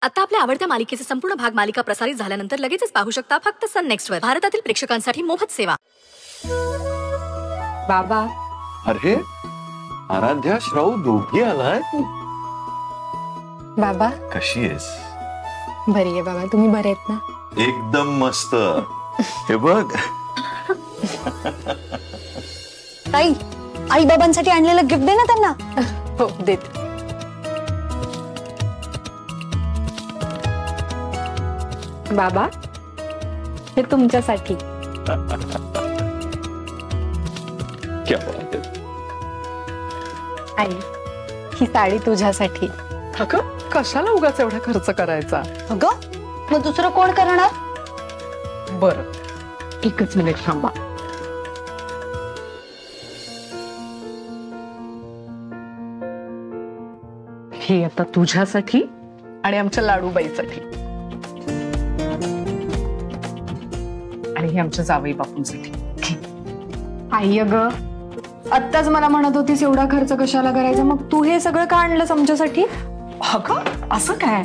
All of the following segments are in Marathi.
आता आपल्या आवडत्या मालिकेचे संपूर्ण भाग मालिका प्रसारित झाल्यानंतर लगेचच पाहू शकता फक्त सन नेक्स्ट वर. भारतातील प्रेक्षकांसाठी मोफत सेवा. बाबा. अरे आराध्या श्राऊ दोघी आलाय. बाबा कशी आहेस? बरी आहे बाबा, तुम्ही बरे आहेत ना? एकदम मस्त. हे बघ ताई, आई बाबांसाठी आणलेलं गिफ्ट दे ना त्यांना. हो देते. बाबा हे तुमच्यासाठी. क्या बात आहे. आई ही साडी तुझ्यासाठी. अगं कशाला उगाच एवढा खर्च करायचा? अगं मग दुसरं कोण करणार? बरं एकच मिनिट थांबा. ही आता तुझ्यासाठी आणि आमच्या लाडूबाईसाठी आणि ही आमच्या जावई बापूंसाठी. आई अगं आत्ताच मला म्हणत होतीस एवढा खर्च कशाला करायचा, मग तू हे सगळं का आणलंस आमच्यासाठी? अगं असं काय,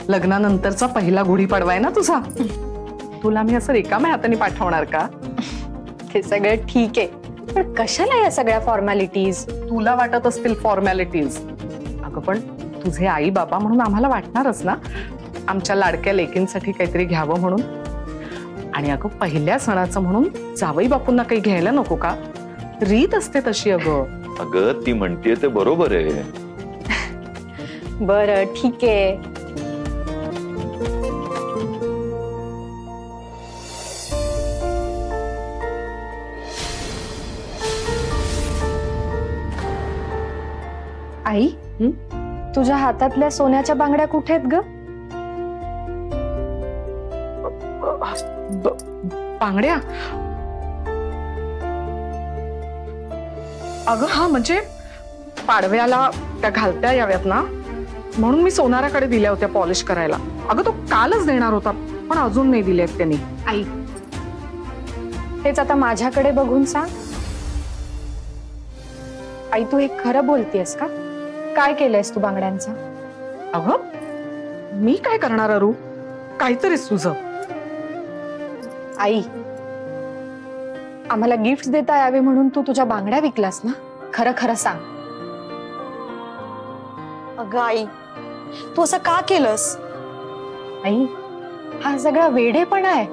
लग्नानंतरचा पहिला गुढीपाडवा आहे ना तुझा. तुला मी असं रिकाम्या हाताने पाठवणार का? हे सगळं ठीक आहे, पण कशाला या सगळ्या फॉर्मॅलिटीज? तुला वाटत असतील फॉर्मॅलिटीज. अगं पण तुझे आई बाबा म्हणून आम्हाला वाटणारच ना आमच्या लाडक्या लेकींसाठी काहीतरी घ्यावं म्हणून. आणि अगं पहिल्या सणाचं म्हणून जावई बापूंना काही घ्यायला नको का? रीत असते तशी. अगं ती म्हणतेय ते बरोबर आहे. बरं ठीक आहे. आई तुझ्या हातातल्या सोन्याच्या बांगड्या कुठे आहेत ग? बांगड्या? अगं हा म्हणजे पाडव्याला त्या घालत्या याव्यात ना म्हणून मी सोनाराकडे दिल्या होत्या पॉलिश करायला. अगं तो कालच देणार होता पण अजून नाही दिल्यात त्यांनी. आई हेच आता माझ्याकडे बघून सांग. आई तू हे खरं बोलतेस का? काय केलंयस तू बांगड्यांचा? अगं मी काय करणार अरू, काहीतरीच तुझं. आई आम्हाला गिफ्ट देता यावे म्हणून तू तुझ्या बांगड्या विकलास ना? खरं खरं सांग. अगं आई तू असं का केलंस? आई हा सगळा वेडेपणा आहे.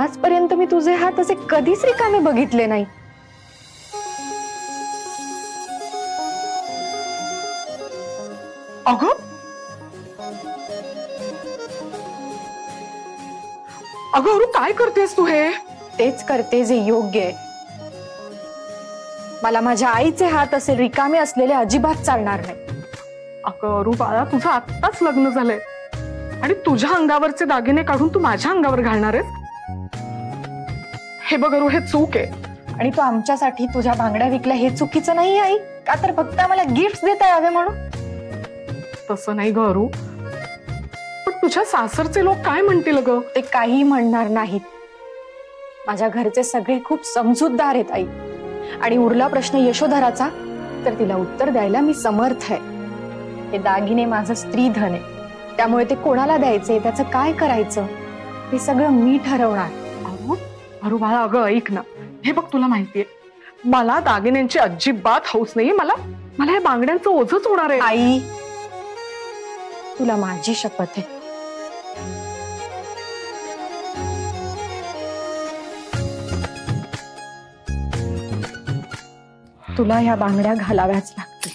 आजपर्यंत मी तुझे हात असे कधीच रिकामे बघितले नाही. अगं अगं अरू काय करतेस तू? हे तेच करते जे योग्य आहे. मला माझ्या आईचे हात असे रिकामे असलेले अजिबात चालणार नाही. अगं अरू बाळा तुझं आत्ताच लग्न झालंय आणि तुझ्या अंगावरचे दागिने काढून तू माझ्या अंगावर घालणार आहेस? हे बघ अरू हे चूक आहे. आणि तू आमच्यासाठी तुझ्या बांगड्या विकल्या हे चुकीचं नाही आई का? तर फक्त आम्हाला गिफ्ट देता यावे म्हणून? तसं नाही ग अरू, पण तुझ्या सासरचे लोक काय म्हणतील ग? ते काही म्हणणार नाहीत. माझ्या घरचे सगळे खूप समजूतदार आहेत आई. आणि उरला प्रश्न यशोधराचा तर तिला उत्तर द्यायला मी समर्थ आहे. हे दागिने माझं स्त्रीधन आहे, त्यामुळे ते कोणाला द्यायचे त्याचं काय करायचं हे सगळं मी ठरवणार. अरू बाळा अगं ऐक ना, हे बघ तुला माहितीये मला दागिन्यांची अजिबात हौस नाहीये. मला या बांगड्यांचं ओझच होणार आहे. आई तुला माझी शपथ आहे. तुला या बांगड्या घालाव्याच लागतील.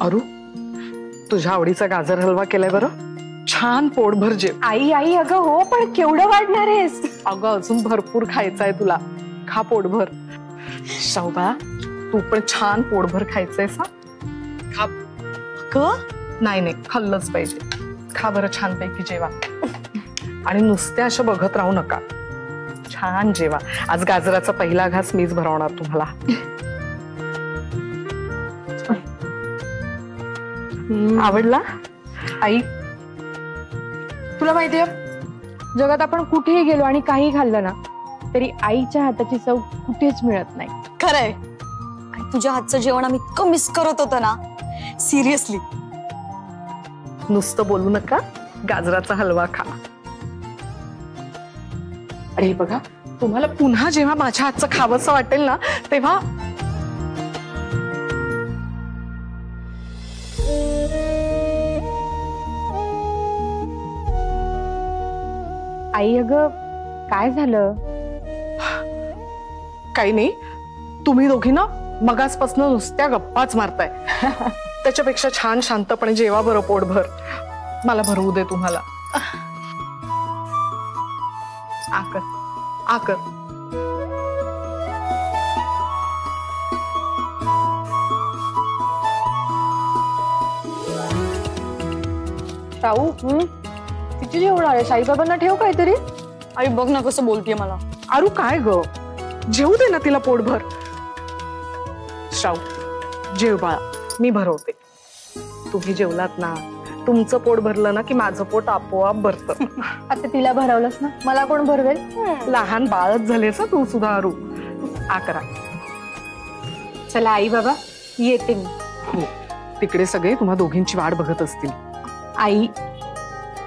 अरू तुझ्या आवडीचा गाजर हलवा केलाय बरं, छान पोटभर जेव. आई आई अगं हो पण केवढं वाढणार आहेस? अगं अजून भरपूर खायचंय तुला, खा पोटभर. शाहूबा तू पण छान पोटभर खायचंयस. खा. नाही नाही खाल्लंच पाहिजे. खा बरं छानपैकी जेवा आणि नुसत्या अशा बघत राहू नका. छान जेवा. आज गाजराचा पहिला घास मीच भरवणार तुम्हाला. आवडला आई, तुला माहितीये जगात आपण कुठेही गेलो आणि काही खाल्लं ना तरी आईच्या हाताची चव कुठेच मिळत नाही. खरंय. आणि तुझ्या हातचं जेवण आम्ही इतकं मिस करत होतं ना, सिरियसली. नुसतं बोलू नका, गाजराचा हलवा खा. अरे बघा, तुम्हाला पुन्हा जेव्हा माझ्या हातचं खावंसं वाटेल ना तेव्हा आई अगं काय झालं? काही नाही, तुम्ही दोघी ना मगासपासून नुसत्या गप्पाच मारताय. त्याच्यापेक्षा छान शांतपणे जेवा बरं पोटभर. मला भरवू दे तुम्हाला. आकर आकर. शाहू तिची जेवणार आहे, साईबाबांना ठेव काहीतरी. आई बघ ना कसं बोलतीये मला. आरू काय ग, जेवू दे ना तिला पोटभर. शाऊ जेव बाळा, मी भरवते. तुम्ही जेवलात ना, तुमचं पोट भरलं ना की माझं पोट आपोआप भरतं. आता तिला भरवलंस ना, मला कोण भरवेल? लहान बाळच झालेस तू सुद्धा आरू. आकरा. चला आई बाबा येते मी. हो, तिकडे सगळे तुम्हा दोघींची वाट बघत असतील. आई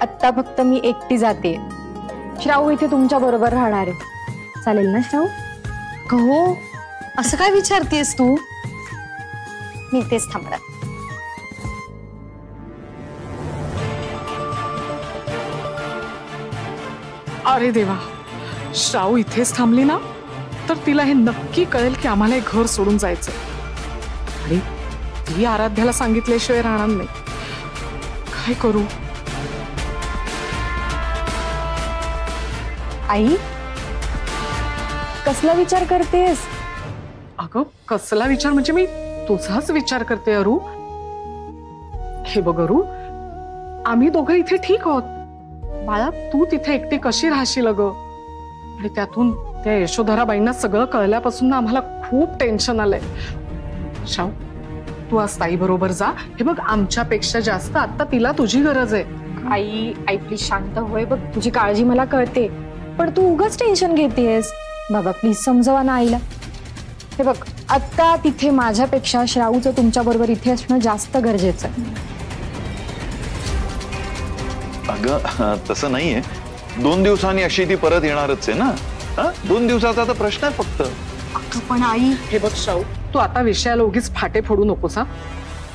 आत्ता फक्त मी एकटी जाते. श्राऊ इथे तुमच्या बरोबर राहणार आहे, चालेल ना श्राऊ? हो, असं काय विचारतेस तू? मी तेच थांबणार. अरे देवा, श्राऊ इथेच थांबली ना तर तिला हे नक्की कळेल की आम्हाला हे घर सोडून जायचं. आणि ती आराध्याला सांगितल्याशिवाय राहणार नाही. काय करू? आई कसला विचार करतेस? अगं कसला विचार म्हणजे मी तुझाच विचार करते अरू. हे बघ अरू, आम्ही दोघं इथे ठीक आहोत. बाळा तू तिथे एकटी कशी राहशील ग? आणि त्यातून त्या यशोधराबाईंना सगळं कळल्यापासून ना आम्हाला खूप टेन्शन आलंय. शाऊ तू आज ताई बरोबर जा. हे बघ आमच्यापेक्षा जास्त आता तिला तुझी गरज आहे. आई आई प्लीज शांत होय. बघ तुझी काळजी मला कळते, पण तू उगाच टेन्शन घेतेस. बाबा प्लीज समजवा ना आईला. हे बघ आता तिथे माझ्यापेक्षा श्राऊचं तुमच्या बरोबर इथे असणं जास्त गरजेचं आहे. अगं तसं नाहीये, 2 दिवसांनी अशी ती परत येणारच आहे ना. 2 दिवसाचा तर प्रश्न आहे फक्त. पण आई, हे बघ शाऊ, तू आता विषयाला उगीच फाटे फोडू नकोस हा.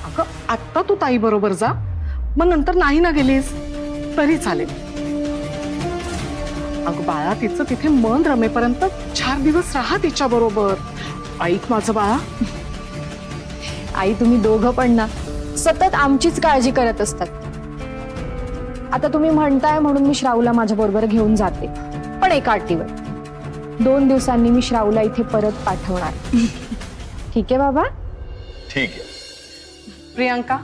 अगं आता तू ताई बरोबर जा, मग नंतर नाही ना गेलीस तरी चालेल. अगं बाळा तिचं तिथे मन रमेपर्यंत 4 दिवस राहा तिच्या बरोबर. ऐक माझं बाळा. आई तुम्ही दोघं पण ना सतत आमचीच काळजी करत असतात. आता तुम्ही म्हणताय म्हणून मी श्राऊला माझ्या बरोबर घेऊन जाते, पण एका अटीवर. 2 दिवसांनी मी श्राऊला इथे परत पाठवणार. ठीक आहे बाबा? ठीक आहे. प्रियांका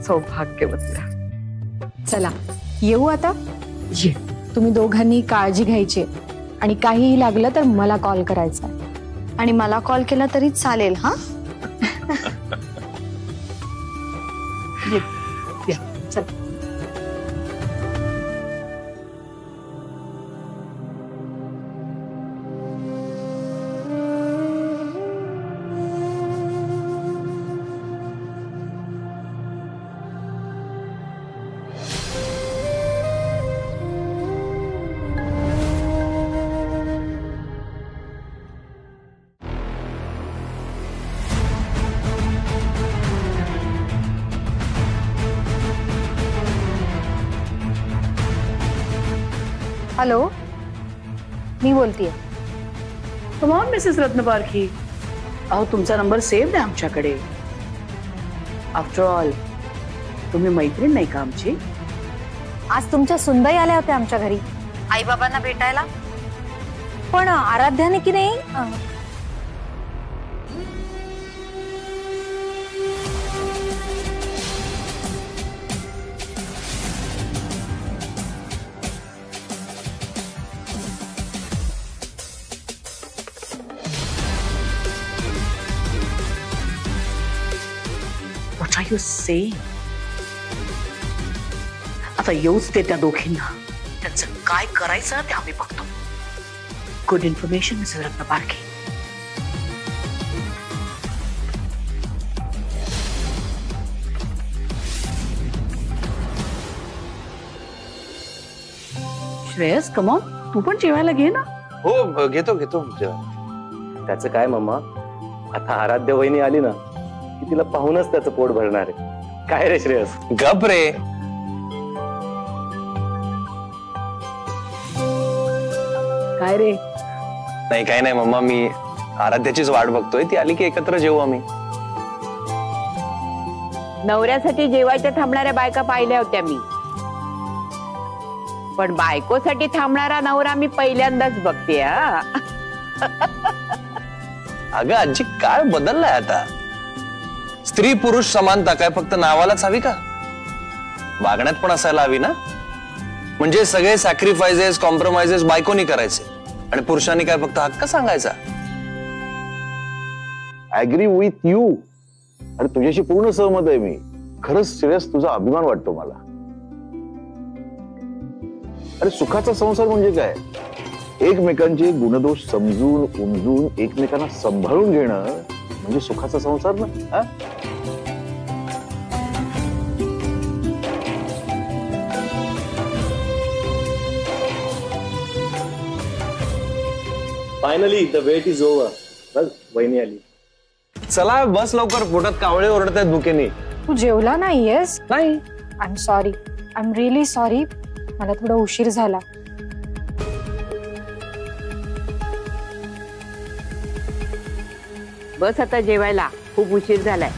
सौभाग्यवती. चला येऊ आता. ये. तुम्ही दोघांनी काळजी घ्यायची आणि काहीही लागलं तर मला कॉल करायचा. आणि मला कॉल केला तरी चालेल हा. चल. हॅलो, मी बोलतीये. Come on Mrs Ratnaparkhi. अहो तुमचा नंबर सेव्ह आहे आमच्याकडे. आफ्टर ऑल तुम्ही मैत्रीण नाही का आमची? आज तुमच्या सुनबाई आल्या होत्या आमच्या घरी आई बाबांना भेटायला. पण आराध्याने की नाही What are you saying? आता येऊच ते त्या दोघींना. त्यांचं काय करायचं ते आम्ही बघतो. Good information Mrs Ratnaparkhi. Shreyas, come on, तू पण जेवायला घे ना. हो घेतो घेतो. त्याचं काय मम्मा, आता आराध्य वहिनी आली ना की तिला पाहूनच त्याचं पोट भरणार आहे. काय रे श्रेयस? गप रे. काय रे? नाही काही नाही मम्मा, मी आराध्याचीच वाट बघतोय. ती आली की एकत्र जेवू आम्ही. नवऱ्यासाठी जेवायच्या थांबणाऱ्या बायका पाहिल्या होत्या मी, पण बायकोसाठी थांबणारा नवरा मी पहिल्यांदाच बघते. अगं आजी, काळ बदललाय आता. स्त्री पुरुष समानता काय फक्त नावालाच हवी का? वागण्यात पण असायला हवी ना. म्हणजे सगळे सॅक्रिफाइसेस, कॉम्प्रोमाइजेस बायकोनी करायचे आणि पुरुषांनी काय फक्त हक्क सांगायचा. Agree with you. आणि तुझ्याशी पूर्ण सहमत आहे मी. खरंच श्रेयस, तुझा अभिमान वाटतो मला. अरे सुखाचा संसार म्हणजे काय? एकमेकांचे गुणदोष समजून उमजून एकमेकांना सांभाळून घेणं म्हणजे सुखाचा संसार ना. Finally the wait is over. बस वहिनी आली. चला बस लवकर, पोटात कावळे ओरडत आहेत भुकेनी. तू जेवला नाहीयेस? नाही. I am sorry, I am really sorry. मला थोडा उशीर झाला. बस आता जेवायला, खूप उशीर झालाय.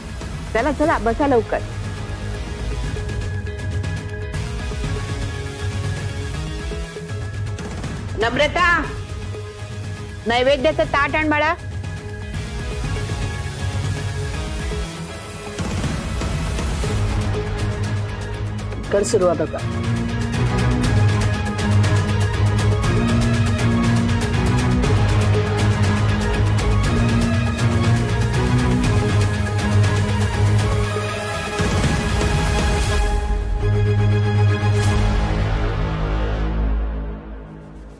चला चला बसा लवकर. नम्रता, नैवेद्याचं ताट आण बाळा. कर सुरुवात आता.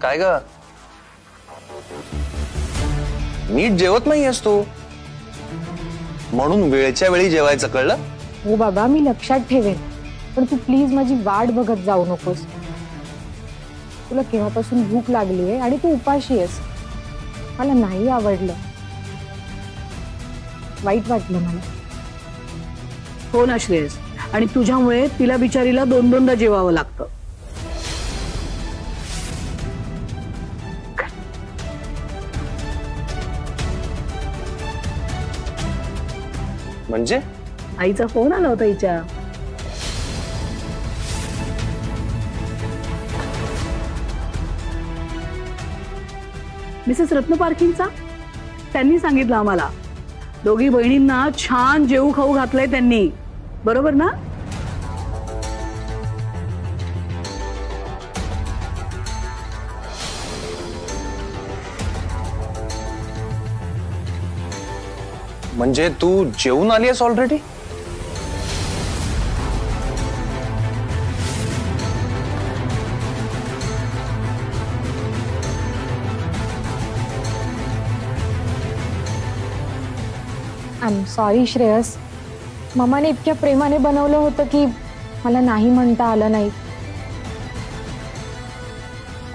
काय ग, नीट जेवत नाहीयेस तू. म्हणून वेळच्या वेळी जेवायचं, कळलं? हो बाबा, मी लक्षात ठेवेन. पण तू प्लीज माझी वाट बघत जाऊ नकोस. तुला केव्हापासून भूक लागली आहे आणि तू उपाशी आहेस. मला नाही आवडलं, वाईट वाटलं मला. हो ना श्रेयस, आणि तुझ्यामुळे तिला बिचारीला दोनदा जेवावं लागतं. म्हणजे आईचा फोन आला होता हिच्या. मिसेस रत्नपारखींचा. त्यांनी सांगितलं आम्हाला, दोघी बहिणींना छान जेवू खाऊ घातलंय त्यांनी. बरोबर ना? म्हणजे तू जेवून आली आहेस already? I am sorry Shreyas. मम्माने इतक्या प्रेमाने बनवलं होतं की मला नाही म्हणता आलं नाही.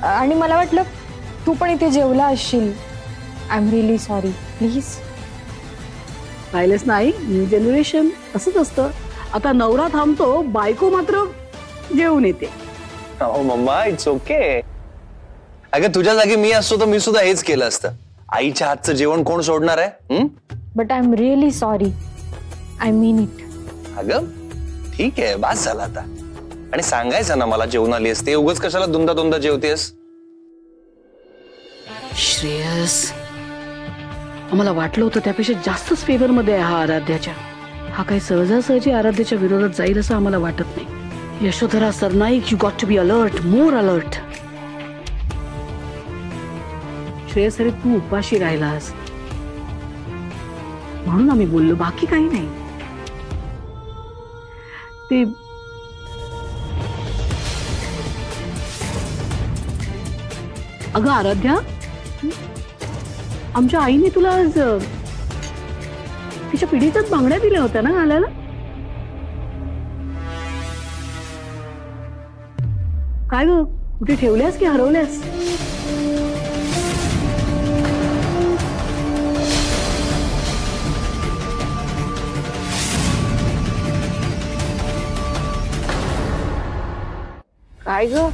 आणि मला वाटलं तू पण इथे जेवला असशील. I am really sorry. Please. पाहिलेच नाही, न्यू जनरेशन असंच असतं. आता नवरा थांबतो, बायको मात्र जेवून येते. हो मम्मा, इट्स ओके. अगं तुझ्या जागी मी असतो तर मी सुद्धा हेच केलं असतं. आईच्या हातचं जेवण कोण सोडणार आहे? But I am really sorry. I mean it. अगं ठीक आहे, बास झाला आता. आणि सांगायचं ना मला जेवून आली असते. उगाच कशाला दोनदा जेवतेस? श्रेयस, आम्हाला वाटलं होतं त्यापेक्षा जास्तच फेवर मध्ये आहे हा आराध्याच्या. हा काही सहजासहजी आराध्याच्या विरोधात जाईल असं आम्हाला वाटत नाही. Yashodhara Sarnaik, you got to be alert, more alert. Shreyas, अरे तू उपाशी राहिलास म्हणून आम्ही बोललो, बाकी काही नाही. ती अगं आराध्या, आमच्या आईने तुला आज तिच्या पिढीच्याच बांगड्या दिल्या होत्या ना घालायला? काय ग, कुठे ठेवल्यास की हरवल्यास? काय ग,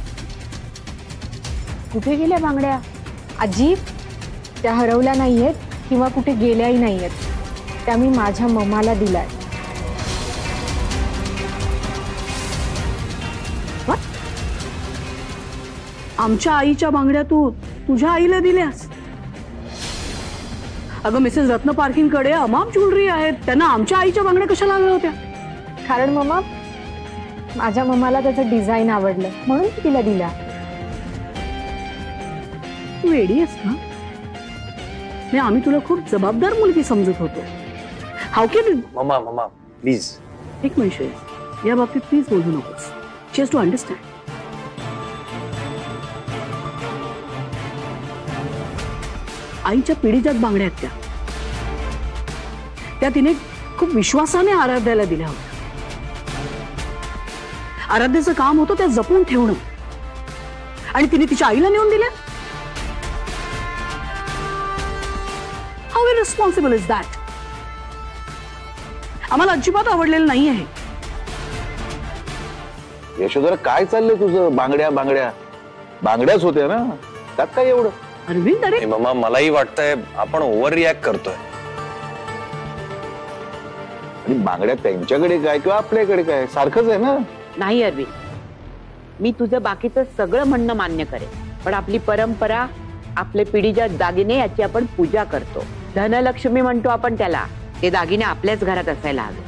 कुठे गेल्या बांगड्या? आजी, त्या हरवल्या नाहीयेत किंवा कुठे गेल्याही नाहीयेत. त्या मी माझ्या मम्माला दिलाय. आमच्या आईच्या बांगड्या तू तुझ्या आईला दिल्यास? अगं मिसेस रत्न पार्किंगकडे अमाप ज्वेलरी आहेत, त्यांना आमच्या आईच्या बांगड्या कशाला हव्या होत्या? कारण मम्मा, माझ्या मम्माला त्याचं डिझाईन आवडलं म्हणून मी तिला दिला. तू वेडी आहेस ना? नाही, आम्ही तुला खूप जबाबदार मुलगी समजत होतो. How can mamma mamma please. एक मिनिट, या बाबतीत प्लीज बोलू नकोस. Just to understand. आईच्या पिढीच्याच बांगड्या आहेत त्या तिने खूप विश्वासाने आराध्याला दिल्या होत्या. आराध्याचं काम होतं त्या जपून ठेवणं, आणि तिने तिच्या आईला नेऊन दिल्या. How irresponsible is that? आम्हाला अजिबात आवडलेलं नाही आहे. यशोधरा, काय चाललंय तुझं? बांगड्या बांगड्या बांगड्याच होत्या ना, त्यात काय एवढं? अरविंद, अरे मम्मा, मलाही वाटतंय आपण ओव्हर रिॲक्ट करतोय. आणि बांगड्या त्यांच्याकडे काय किंवा आपल्याकडे काय सारखंच आहे ना? नाही अरविंद, मी तुझं बाकीचं सगळं म्हणणं मान्य करेन, पण आपली परंपरा, आपले पिढीच्या दागिने याची आपण पूजा करतो. धनलक्ष्मी म्हणतो आपण त्याला. ते दागिने आपल्याच घरात असायला हवे.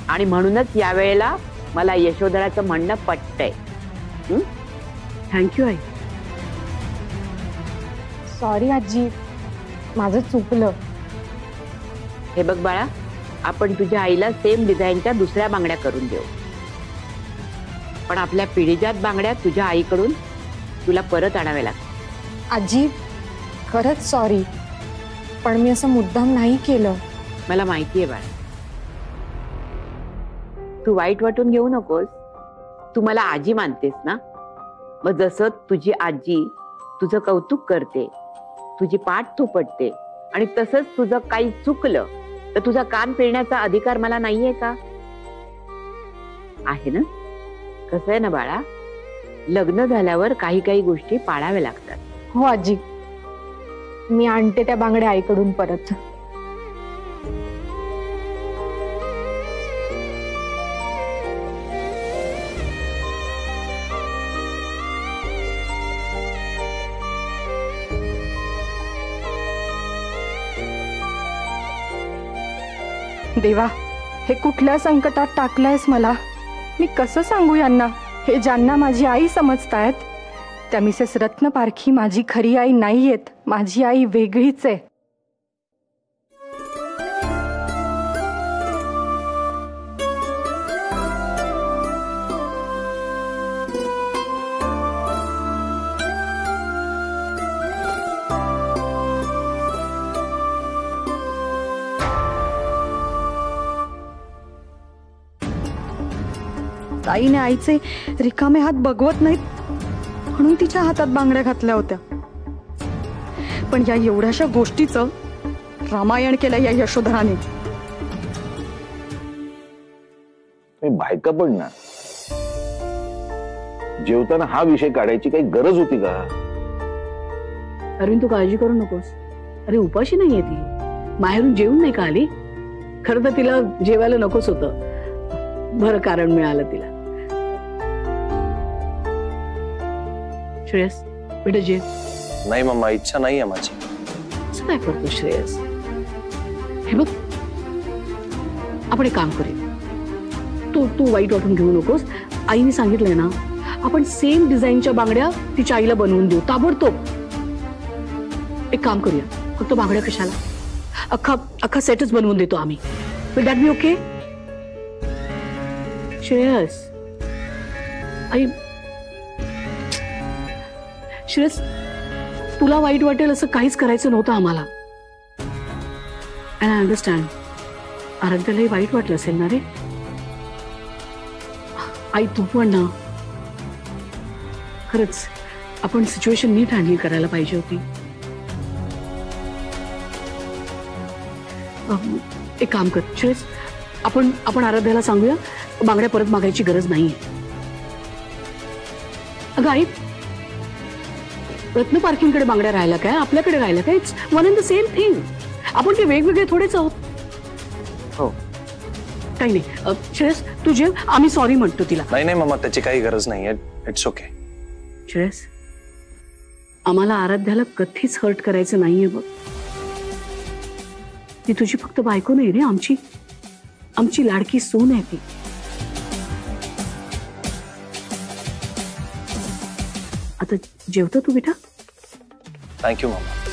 आणि म्हणूनच यावेळेला मला यशोधराचं म्हणणं पटतंय. थँक्यू आई. सॉरी आजी, माझं चुकलं. हे बघ बाळा, आपण तुझ्या आईला सेम डिझाईनच्या दुसऱ्या बांगड्या करून देऊ, पण आपल्या पिढीजात बांगड्या तुझ्या आईकडून तुला परत आणाव्या लागतात. आजी, खरंच सॉरी, पण मी असं मुद्दाम नाही केलं. मला माहितीये बाळा, तू वाईट वाटून घेऊ नकोस. तू मला आजी मानतेस ना, मग जसं तुझी आजी तुझं कौतुक करते, तुझी पाठ थोपटते, आणि तसंच तुझं काही चुकलं तर तुझा कान पिळण्याचा अधिकार मला नाहीये का? आहे ना? कसं आहे ना बाळा, लग्न झाल्यावर काही काही गोष्टी पाळाव्या लागतात. हो आजी, मी आणते त्या बांगड्या आईकडून परत. देवा, हे कुठल्या संकटात टाकलंयस मला? मी कसं सांगू यांना? हे ज्यांना माझी आई समजतायत त्या मिसेस रत्न पारखी माझी खरी आई नाहीयेत. माझी आई वेगळीच आहे. आईने आईचे रिकामे हात बघवत नाहीत म्हणून तिच्या हातात बांगड्या घातल्या होत्या. पण या एवढ्याशा गोष्टीचं रामायण केलं या यशोधराने. बायका पण ना, जेवताना हा विषय काढायची काही गरज होती का? अरविंद, तू काळजी करू नकोस. अरे उपाशी नाहीये ती, बाहेरून जेवून नाही का आली? खरं तर तिला जेवायला नकोच होतं, बरं कारण मिळालं तिला. श्रेयस, बेटा जेव. नाही मम्मा, इच्छा नाही आहे माझी. असं काय करतो श्रेयस? हे बघ, आपण एक काम करूया. तू वाईट वाटून घेऊ नकोस. आईने सांगितलंय ना, आपण सेम डिझाईनच्या बांगड्या तिच्या आईला बनवून देऊ ताबडतोब. एक काम करूया, फक्त बांगड्या कशाला, अख्खा सेटच बनवून देतो आम्ही. Will that be okay? Shreyas, आई श्रेयस, तुला वाईट वाटेल असं काहीच करायचं नव्हतं आम्हाला. And I understand. आराध्यालाही वाईट वाटलं असेल ना रे. आई तू पण ना, खरंच आपण सिच्युएशन नीट हँडल करायला पाहिजे होती. एक काम कर श्रेयस, आपण आराध्याला सांगूया बांगड्या परत मागायची गरज नाहीये. अगं आई, रत्न पार्किंगकडे बांगड्या राहिला काय, आपल्याकडे राहिला काय? It's one and the same thing. आपण ते वेगवेगळे थोडेच आहोत. हो, काही नाही. श्रेयस तू जेव, आम्ही सॉरी म्हणतो तिला. नाही नाही मम्मा, त्याची काही गरज नाहीये. It's okay. श्रेयस, आम्हाला आराध्याला कधीच हर्ट करायचं नाहीये बघ. ती तुझी फक्त बायको नाही रे, आमची लाडकी सून आहे ती. आता जेवतो तू बेटा? Thank you mamma.